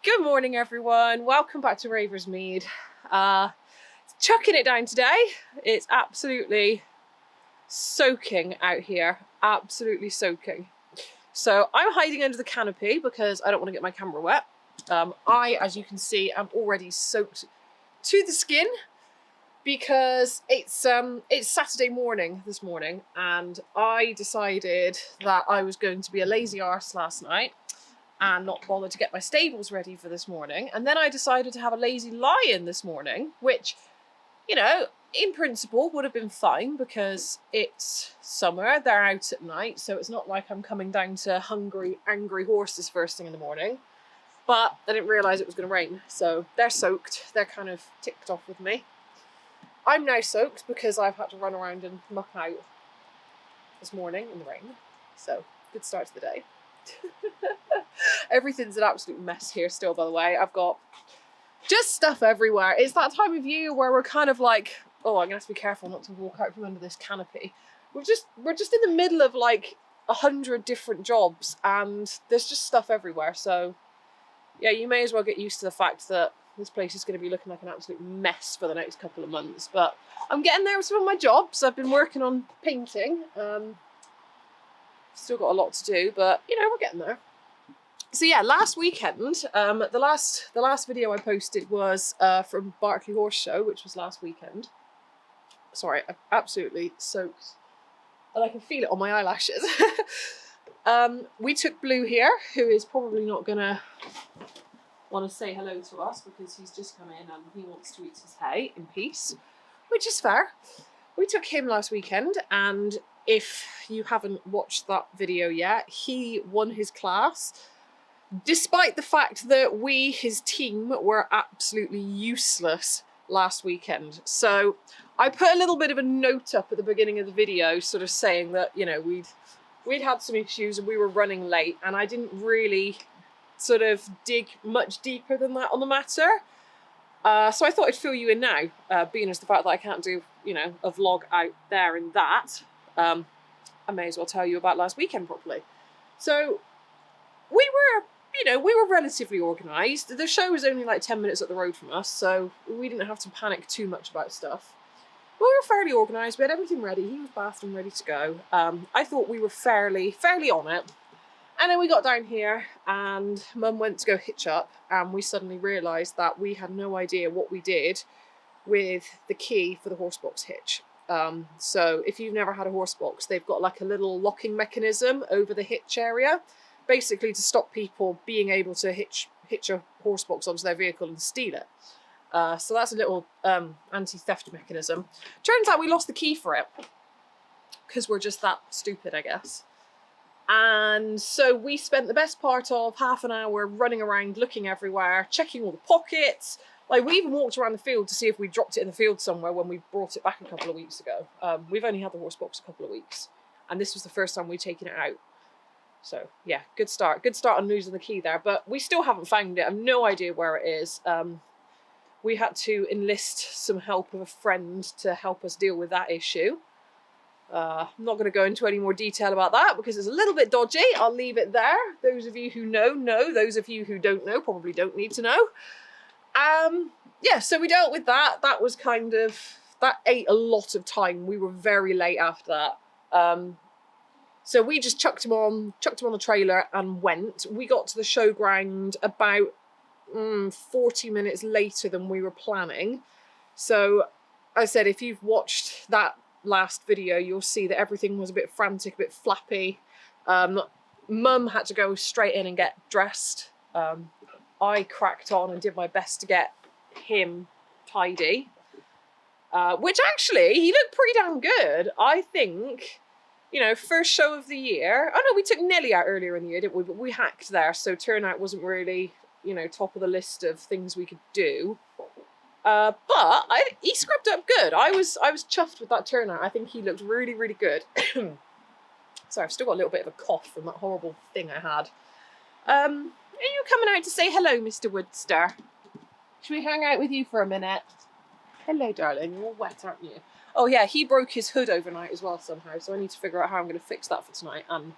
Good morning, everyone. Welcome back to Ravers Mead. Chucking it down today. It's absolutely soaking out here. Absolutely soaking. So I'm hiding under the canopy because I don't want to get my camera wet. As you can see, am already soaked to the skin because it's Saturday morning this morning, and I decided that I was going to be a lazy arse last night and not bother to get my stables ready for this morning. And then I decided to have a lazy lie-in this morning, which, you know, in principle would have been fine because it's summer, they're out at night, so it's not like I'm coming down to hungry, angry horses first thing in the morning. But I didn't realise it was going to rain, so they're soaked. They're kind of ticked off with me. I'm now soaked because I've had to run around and muck out this morning in the rain. So, good start to the day. Everything's an absolute mess here still, by the way. I've got just stuff everywhere. It's that time of year where we're kind of like, oh, I'm gonna have to be careful not to walk out from under this canopy. We're just in the middle of like 100 different jobs and there's just stuff everywhere. So yeah, you may as well get used to the fact that this place is going to be looking like an absolute mess for the next couple of months. But I'm getting there with some of my jobs. I've been working on painting. Still got a lot to do, but you know, we're getting there. So yeah, last weekend, the last video I posted was from Berkeley Horse Show, which was last weekend. Sorry, I'm absolutely soaked, and I can feel it on my eyelashes. We took Blue here, who is probably not gonna want to say hello to us because he's just come in and he wants to eat his hay in peace, which is fair. We took him last weekend, and if you haven't watched that video yet, he won his class, despite the fact that we, his team, were absolutely useless last weekend. So I put a little bit of a note up at the beginning of the video sort of saying that, you know, we'd had some issues and we were running late, and I didn't really sort of dig much deeper than that on the matter. So I thought I'd fill you in now, being as the fact that I can't do, you know, a vlog out there in that. I may as well tell you about last weekend properly. So we were relatively organised. The show was only like 10 minutes up the road from us, so we didn't have to panic too much about stuff. But we were fairly organised. We had everything ready. He was bathed and ready to go. I thought we were fairly on it. And then we got down here and Mum went to go hitch up, and we suddenly realised that we had no idea what we did with the key for the horse box hitch. So if you've never had a horse box, they've got like a little locking mechanism over the hitch area, basically to stop people being able to hitch a horse box onto their vehicle and steal it. So that's a little anti-theft mechanism. Turns out we lost the key for it because we're just that stupid, I guess. And so we spent the best part of half an hour running around, looking everywhere, checking all the pockets. Like, we even walked around the field to see if we dropped it in the field somewhere when we brought it back a couple of weeks ago. We've only had the horse box a couple of weeks, and this was the first time we'd taken it out. So yeah, good start on losing the key there, but we still haven't found it. I have no idea where it is. We had to enlist some help of a friend to help us deal with that issue. I'm not going to go into any more detail about that because it's a little bit dodgy. I'll leave it there. Those of you who know. Those of you who don't know probably don't need to know. Yeah, so we dealt with that. That ate a lot of time. We were very late after that. So we just chucked him on the trailer and went. We got to the showground about 40 minutes later than we were planning. So I said, if you've watched that last video, you'll see that everything was a bit frantic, a bit flappy. Mum had to go straight in and get dressed. I cracked on and did my best to get him tidy, which actually, he looked pretty damn good. I think, you know, first show of the year. Oh no, we took Nelly out earlier in the year, didn't we? But we hacked there, so turnout wasn't really, you know, top of the list of things we could do. But he scrubbed up good. I was chuffed with that turnout. I think he looked really, really good. So I've still got a little bit of a cough from that horrible thing I had. Are you coming out to say hello, Mr. Woodster? Should we hang out with you for a minute? Hello, darling. You're all wet, aren't you? Oh yeah, he broke his hood overnight as well somehow, so I need to figure out how I'm going to fix that for tonight and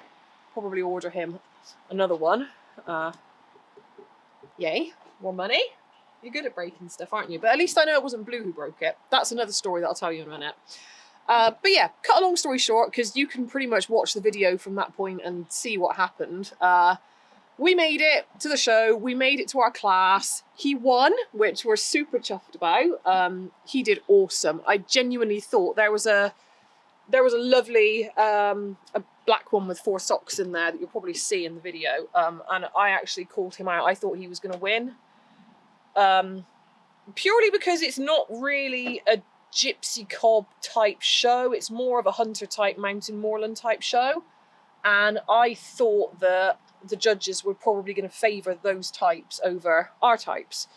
probably order him another one. Yay, more money. You're good at breaking stuff, aren't you? But at least I know it wasn't Blue who broke it. That's another story that I'll tell you in a minute. But yeah, cut a long story short, because you can pretty much watch the video from that point and see what happened. We made it to the show. We made it to our class. He won, which we're super chuffed about. He did awesome. I genuinely thought there was a lovely a black one with 4 socks in there that you'll probably see in the video. And I actually called him out. I thought he was going to win. Purely because it's not really a gypsy cob type show. It's more of a hunter type, mountain moorland type show. And I thought that the judges were probably going to favour those types over our types.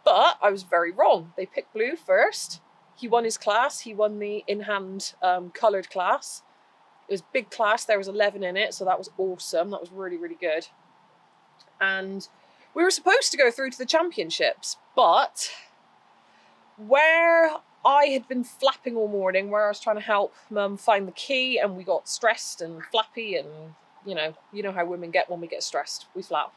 But I was very wrong. They picked Blue first. He won his class. He won the in-hand coloured class. It was a big class. There was 11 in it, so that was awesome. That was really, really good. And we were supposed to go through to the championships, but where I had been flapping all morning, where I was trying to help Mum find the key, and we got stressed and flappy, and you know how women get when we get stressed. We flap.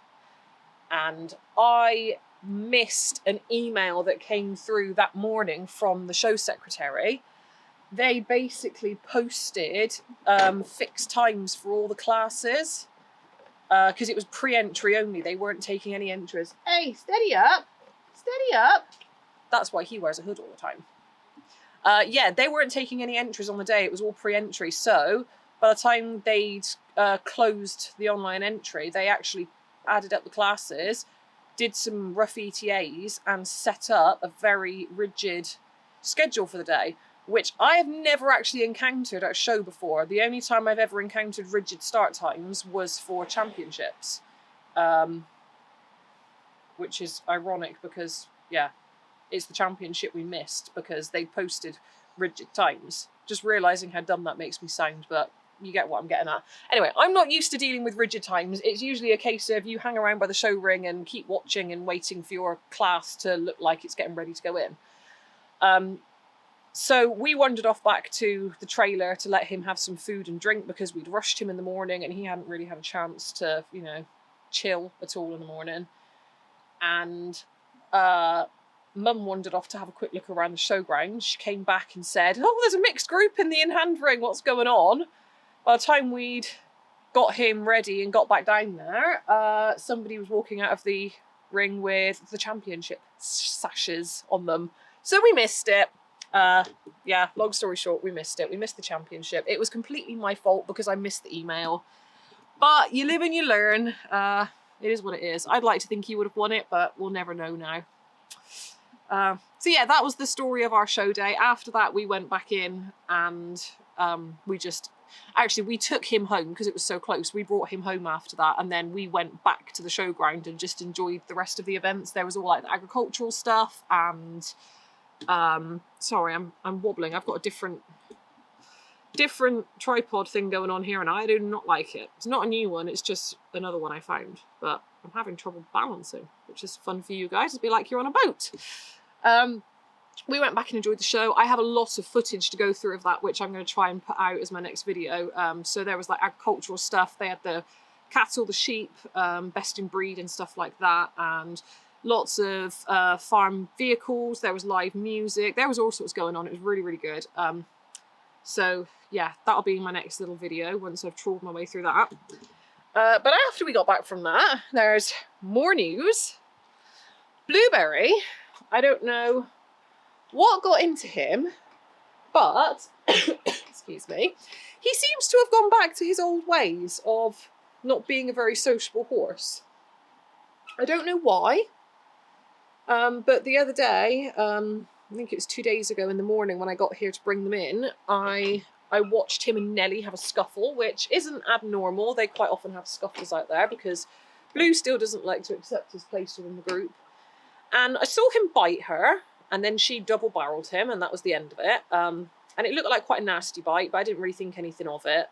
And I missed an email that came through that morning from the show secretary. They basically posted fixed times for all the classes because it was pre-entry only. They weren't taking any entries. Hey, steady up. Steady up. That's why he wears a hood all the time. Yeah, they weren't taking any entries on the day. It was all pre-entry. So by the time they'd closed the online entry, they actually added up the classes, did some rough ETAs, and set up a very rigid schedule for the day, which I have never actually encountered at a show before. The only time I've ever encountered rigid start times was for championships, which is ironic because, yeah, it's the championship we missed because they posted rigid times. Just realising how dumb that makes me sound, but you get what I'm getting at. Anyway, I'm not used to dealing with rigid times. It's usually a case of you hang around by the show ring and keep watching and waiting for your class to look like it's getting ready to go in. So we wandered off back to the trailer to let him have some food and drink because we'd rushed him in the morning and he hadn't really had a chance to, you know, chill at all in the morning. And Mum wandered off to have a quick look around the showground. She came back and said, "Oh, there's a mixed group in the in-hand ring. What's going on?" By the time we'd got him ready and got back down there, somebody was walking out of the ring with the championship sashes on them. So we missed it. Yeah, long story short, we missed it. We missed the championship. It was completely my fault because I missed the email. But you live and you learn. It is what it is. I'd like to think he would have won it, but we'll never know now. So yeah, that was the story of our show day. After that, we went back in and we took him home because it was so close. We brought him home after that, and then we went back to the showground and just enjoyed the rest of the events. There was all like the agricultural stuff and sorry, I'm wobbling. I've got a different tripod thing going on here and I do not like it. It's not a new one, it's just another one I found, but I'm having trouble balancing, which is fun for you guys. It'd be like you're on a boat. We went back and enjoyed the show. I have a lot of footage to go through of that, which I'm going to try and put out as my next video. So there was like agricultural stuff. They had the cattle, the sheep, best in breed and stuff like that, and lots of farm vehicles. There was live music. There was all sorts going on. It was really, really good. So yeah, that'll be my next little video once I've trawled my way through that. But after we got back from that, there's more news. Blueberry, I don't know what got into him, but, excuse me, he seems to have gone back to his old ways of not being a very sociable horse. I don't know why, but the other day, I think it was 2 days ago in the morning when I got here to bring them in, I watched him and Nelly have a scuffle, which isn't abnormal. They quite often have scuffles out there because Blue still doesn't like to accept his place within the group. And I saw him bite her, and then she double-barreled him, and that was the end of it. And it looked like quite a nasty bite, but I didn't really think anything of it.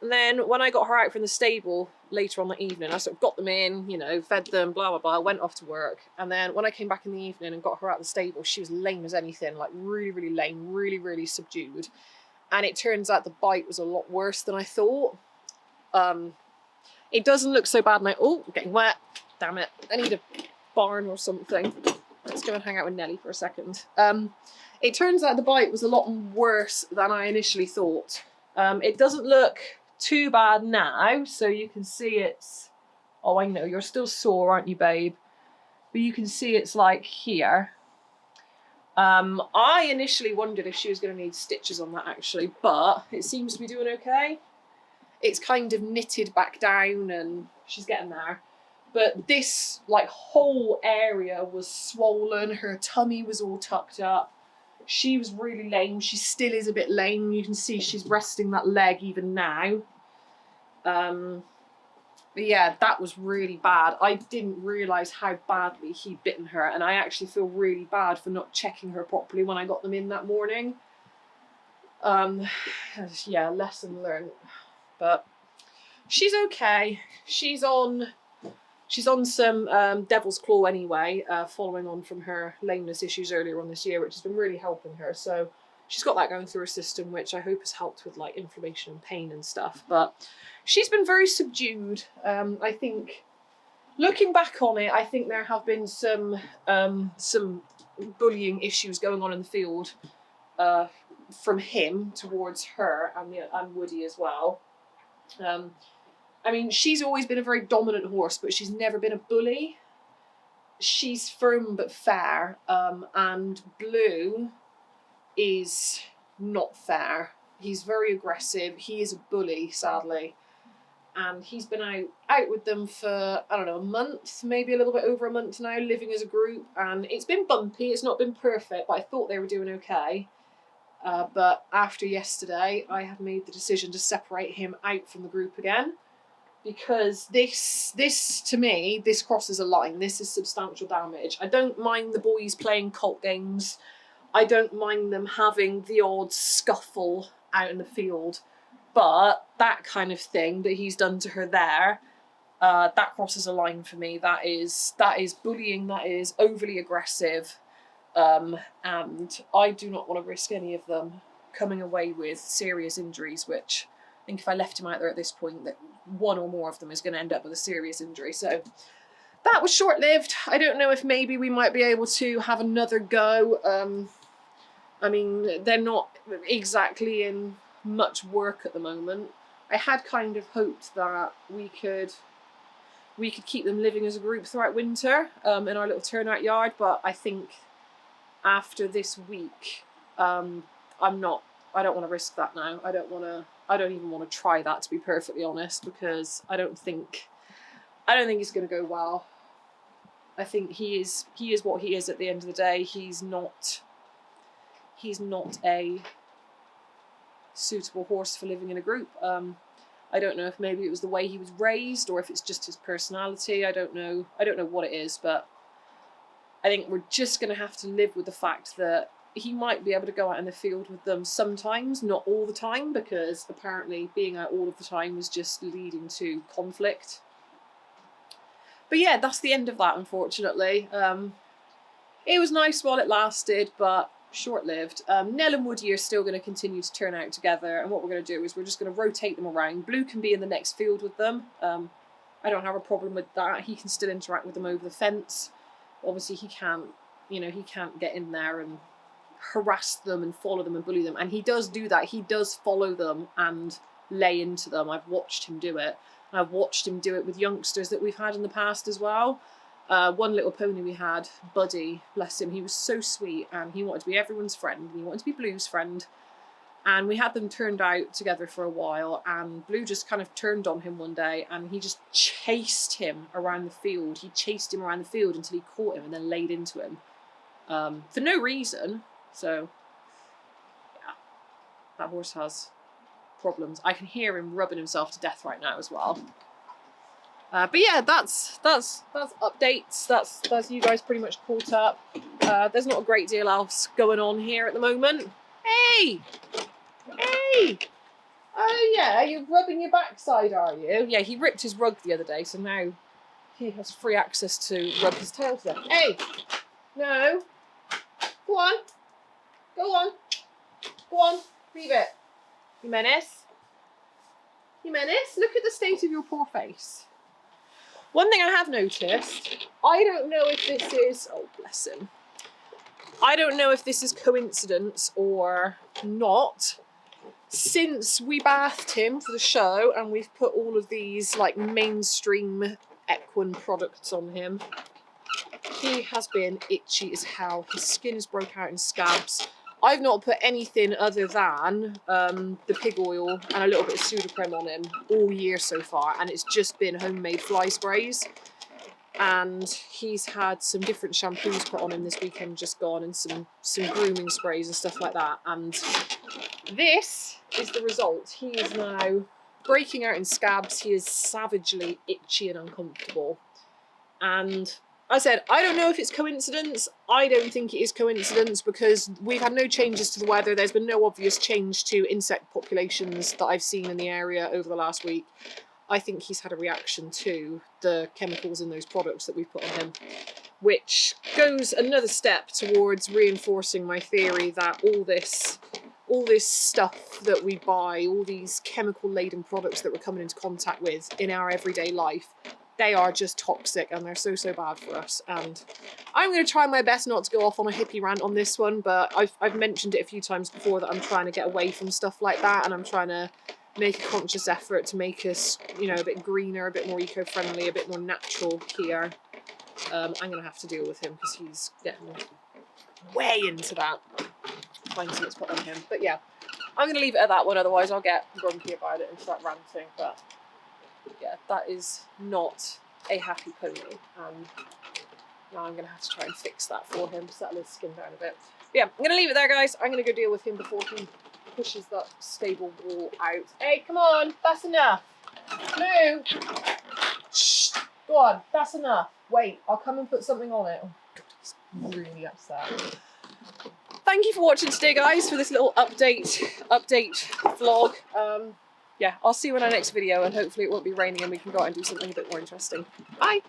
And then when I got her out from the stable later on the evening, I sort of got them in, you know, fed them, blah, blah, blah, went off to work. And then when I came back in the evening and got her out of the stable, she was lame as anything, like really, really lame, really, really subdued. And it turns out the bite was a lot worse than I thought. It doesn't look so bad, and oh, getting wet. Damn it. I need a barn or something. Let's go and hang out with Nelly for a second. It turns out the bite was a lot worse than I initially thought. It doesn't look too bad now, so you can see it's... Oh, I know, you're still sore, aren't you, babe? But you can see it's like here. I initially wondered if she was going to need stitches on that, actually, but it seems to be doing okay. It's kind of knitted back down and she's getting there. But this, like, whole area was swollen. Her tummy was all tucked up. She was really lame. She still is a bit lame. You can see she's resting that leg even now. But yeah, that was really bad. I didn't realise how badly he'd bitten her, and I actually feel really bad for not checking her properly when I got them in that morning. Yeah, lesson learned. But she's okay. She's on some Devil's Claw anyway, following on from her lameness issues earlier on this year, which has been really helping her. So she's got that going through her system, which I hope has helped with like inflammation and pain and stuff. But she's been very subdued. I think, looking back on it, I think there have been some bullying issues going on in the field from him towards her and Woody as well. I mean, she's always been a very dominant horse, but she's never been a bully. She's firm but fair, and Blue is not fair. He's very aggressive. He is a bully, sadly. And he's been out with them for, I don't know, a month, maybe a little bit over a month now, living as a group. And it's been bumpy. It's not been perfect, but I thought they were doing okay. But after yesterday, I have made the decision to separate him out from the group again. Because this to me, this crosses a line. This is substantial damage. I don't mind the boys playing cult games. I don't mind them having the odd scuffle out in the field. But that kind of thing that he's done to her there, that crosses a line for me. That is bullying. That is overly aggressive. And I do not want to risk any of them coming away with serious injuries, which I think if I left him out there at this point, that one or more of them is going to end up with a serious injury. So that was short-lived. I don't know if maybe we might be able to have another go. I mean, they're not exactly in much work at the moment. I had kind of hoped that we could keep them living as a group throughout winter in our little turnout yard, but I think after this week, I don't want to risk that now. I don't even want to try that, to be perfectly honest, because I don't think it's going to go well. I think he is what he is at the end of the day. He's not a suitable horse for living in a group. I don't know if maybe it was the way he was raised or if it's just his personality. I don't know what it is, but I think we're just going to have to live with the fact that he might be able to go out in the field with them sometimes, not all the time, because apparently being out all of the time was just leading to conflict. But yeah, that's the end of that, unfortunately. It was nice while it lasted, but short-lived. Nell and Woody are still going to continue to turn out together, and what we're going to do is we're just going to rotate them around. Blue can be in the next field with them. I don't have a problem with that. He can still interact with them over the fence. Obviously, he can't get in there and harass them and follow them and bully them, and he does do that. He does follow them and lay into them. I've watched him do it. I've watched him do it with youngsters that we've had in the past as well. One little pony we had, Buddy, bless him, he was so sweet and he wanted to be everyone's friend and he wanted to be Blue's friend, and we had them turned out together for a while, and Blue just kind of turned on him one day and he just chased him around the field. He chased him around the field until he caught him and then laid into him for no reason. So yeah, that horse has problems. I can hear him rubbing himself to death right now as well. But yeah, that's updates. That's you guys pretty much caught up. There's not a great deal else going on here at the moment. Hey! Oh yeah, you're rubbing your backside, are you? Yeah, he ripped his rug the other day, so now he has free access to rub his tail to death. Hey! No! Go on! Go on! Go on! Leave it! You menace! You menace! Look at the state of your poor face. One thing I have noticed, I don't know if this is, oh bless him, I don't know if this is coincidence or not. Since we bathed him for the show and we've put all of these like mainstream equine products on him, he has been itchy as hell. His skin is broke out in scabs. I've not put anything other than the pig oil and a little bit of Sudocrem on him all year so far, and it's just been homemade fly sprays. And he's had some different shampoos put on him this weekend just gone, and some grooming sprays and stuff like that. And this is the result. He is now breaking out in scabs. He is savagely itchy and uncomfortable. And I said, I don't know if it's coincidence. I don't think it is coincidence because we've had no changes to the weather. There's been no obvious change to insect populations that I've seen in the area over the last week. I think he's had a reaction to the chemicals in those products that we've put on him, which goes another step towards reinforcing my theory that all this stuff that we buy, all these chemical-laden products that we're coming into contact with in our everyday life, they are just toxic and they're so bad for us. And I'm going to try my best not to go off on a hippie rant on this one, but I've mentioned it a few times before that I'm trying to get away from stuff like that, and I'm trying to make a conscious effort to make us, you know, a bit greener, a bit more eco-friendly, a bit more natural here. I'm going to have to deal with him because he's getting way into that. Find something to put on him. But yeah, I'm going to leave it at that one, otherwise I'll get grumpy about it and start ranting. But yeah, that is not a happy pony. Now I'm going to have to try and fix that for him, settle his skin down a bit. But yeah, I'm going to leave it there, guys. I'm going to go deal with him before he pushes that stable wall out. Hey, come on, that's enough. Blue. Shh, go on, that's enough. Wait, I'll come and put something on it. Oh, God, he's really upset. Thank you for watching today, guys, for this little update vlog. Yeah, I'll see you in our next video, and hopefully it won't be raining and we can go out and do something a bit more interesting. Bye.